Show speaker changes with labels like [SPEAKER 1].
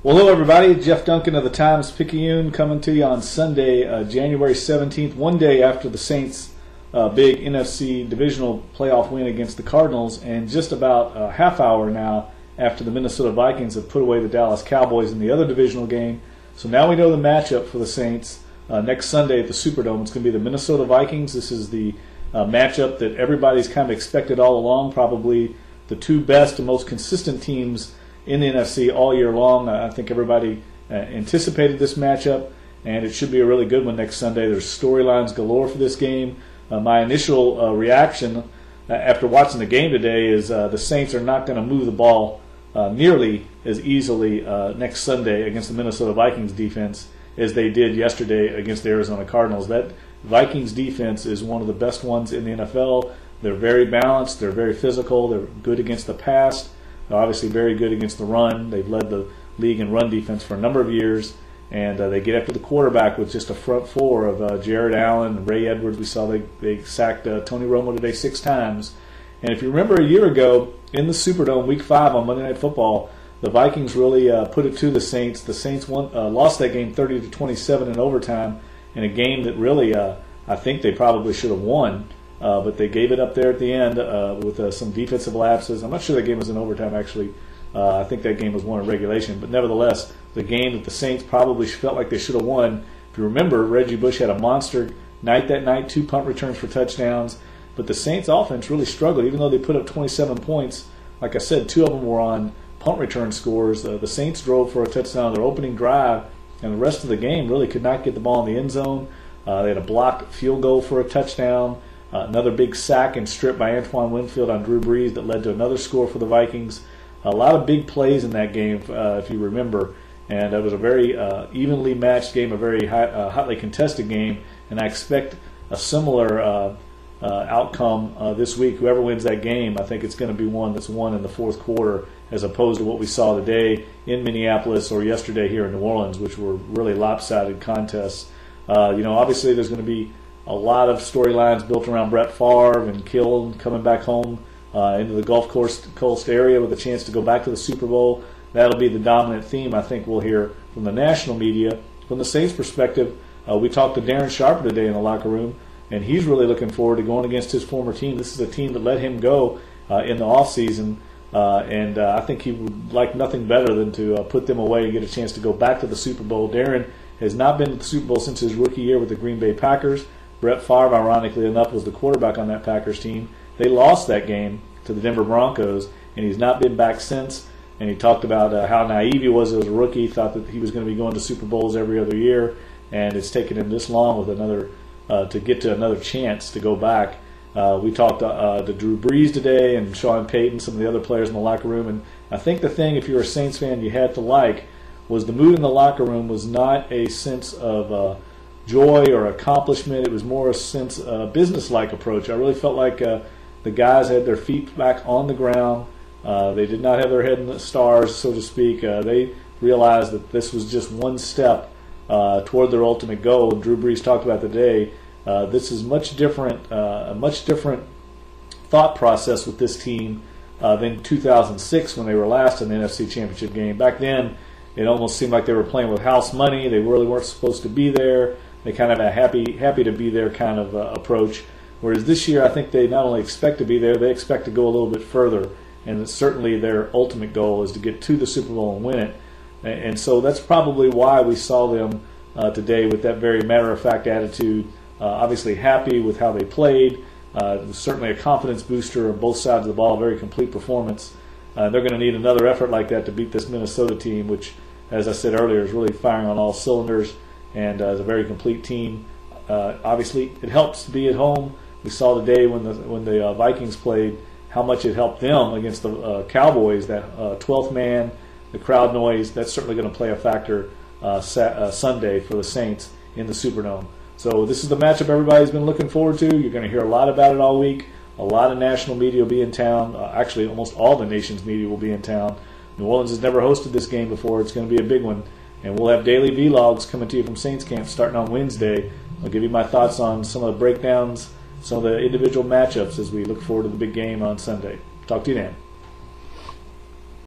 [SPEAKER 1] Well, hello everybody. Jeff Duncan of the Times-Picayune coming to you on Sunday, January 17th, one day after the Saints' big NFC divisional playoff win against the Cardinals, and just about a half hour now after the Minnesota Vikings have put away the Dallas Cowboys in the other divisional game. So now we know the matchup for the Saints next Sunday at the Superdome. It's going to be the Minnesota Vikings. This is the matchup that everybody's kind of expected all along, probably the two best and most consistent teams in the NFC all year long. I think everybody anticipated this matchup, and it should be a really good one next Sunday. There's storylines galore for this game. My initial reaction after watching the game today is the Saints are not going to move the ball nearly as easily next Sunday against the Minnesota Vikings defense as they did yesterday against the Arizona Cardinals. That Vikings defense is one of the best ones in the NFL. They're very balanced. They're very physical. They're good against the pass. They're obviously very good against the run. They've led the league in run defense for a number of years, and they get after the quarterback with just a front four of Jared Allen and Ray Edwards. We saw they sacked Tony Romo today 6 times. And if you remember a year ago in the Superdome, Week 5 on Monday Night Football, the Vikings really put it to the Saints. The Saints lost that game 30-27 in overtime, in a game that really I think they probably should have won. But they gave it up there at the end with some defensive lapses. I'm not sure that game was in overtime, actually. I think that game was won in regulation. But nevertheless, the game that the Saints probably felt like they should have won. If you remember, Reggie Bush had a monster night that night, 2 punt returns for touchdowns. But the Saints offense really struggled. Even though they put up 27 points, like I said, 2 of them were on punt return scores. The Saints drove for a touchdown on their opening drive, and the rest of the game really could not get the ball in the end zone. They had a blocked field goal for a touchdown. Another big sack and strip by Antoine Winfield on Drew Brees that led to another score for the Vikings. A lot of big plays in that game, if you remember. And it was a very evenly matched game, a very hotly contested game. And I expect a similar outcome this week. Whoever wins that game, I think it's going to be one that's won in the fourth quarter, as opposed to what we saw today in Minneapolis or yesterday here in New Orleans, which were really lopsided contests. Obviously there's going to be a lot of storylines built around Brett Favre and Kittle coming back home into the Gulf Coast area with a chance to go back to the Super Bowl. That'll be the dominant theme I think we'll hear from the national media. From the Saints' perspective, we talked to Darren Sharper today in the locker room, and he's really looking forward to going against his former team. This is a team that let him go in the offseason, and I think he would like nothing better than to put them away and get a chance to go back to the Super Bowl. Darren has not been to the Super Bowl since his rookie year with the Green Bay Packers. Brett Favre, ironically enough, was the quarterback on that Packers team. They lost that game to the Denver Broncos, and he's not been back since. And he talked about how naive he was as a rookie. He thought that he was going to be going to Super Bowls every other year, and it's taken him this long with another to get to another chance to go back. We talked to Drew Brees today and Sean Payton, some of the other players in the locker room. And I think the thing, if you're a Saints fan, you had to like was the mood in the locker room was not a sense of joy or accomplishment. It was more a sense business-like approach. I really felt like the guys had their feet back on the ground. They did not have their head in the stars, so to speak. They realized that this was just one step toward their ultimate goal. And Drew Brees talked about today. This is much different, a much different thought process with this team than 2006 when they were last in the NFC Championship game. Back then, it almost seemed like they were playing with house money. They really weren't supposed to be there. They kind of had a happy to be there kind of approach. Whereas this year, I think they not only expect to be there, they expect to go a little bit further. And certainly their ultimate goal is to get to the Super Bowl and win it. And so that's probably why we saw them today with that very matter-of-fact attitude. Obviously happy with how they played. It was certainly a confidence booster on both sides of the ball, a very complete performance. They're going to need another effort like that to beat this Minnesota team, which, as I said earlier, is really firing on all cylinders and is a very complete team. Obviously, it helps to be at home. We saw today when the Vikings played how much it helped them against the Cowboys. That 12th man, the crowd noise, that's certainly going to play a factor Sunday for the Saints in the Superdome. So this is the matchup everybody's been looking forward to. You're going to hear a lot about it all week. A lot of national media will be in town. Actually, almost all the nation's media will be in town. New Orleans has never hosted this game before. It's going to be a big one. And we'll have daily vlogs coming to you from Saints Camp starting on Wednesday. I'll give you my thoughts on some of the breakdowns, some of the individual matchups as we look forward to the big game on Sunday. Talk to you then.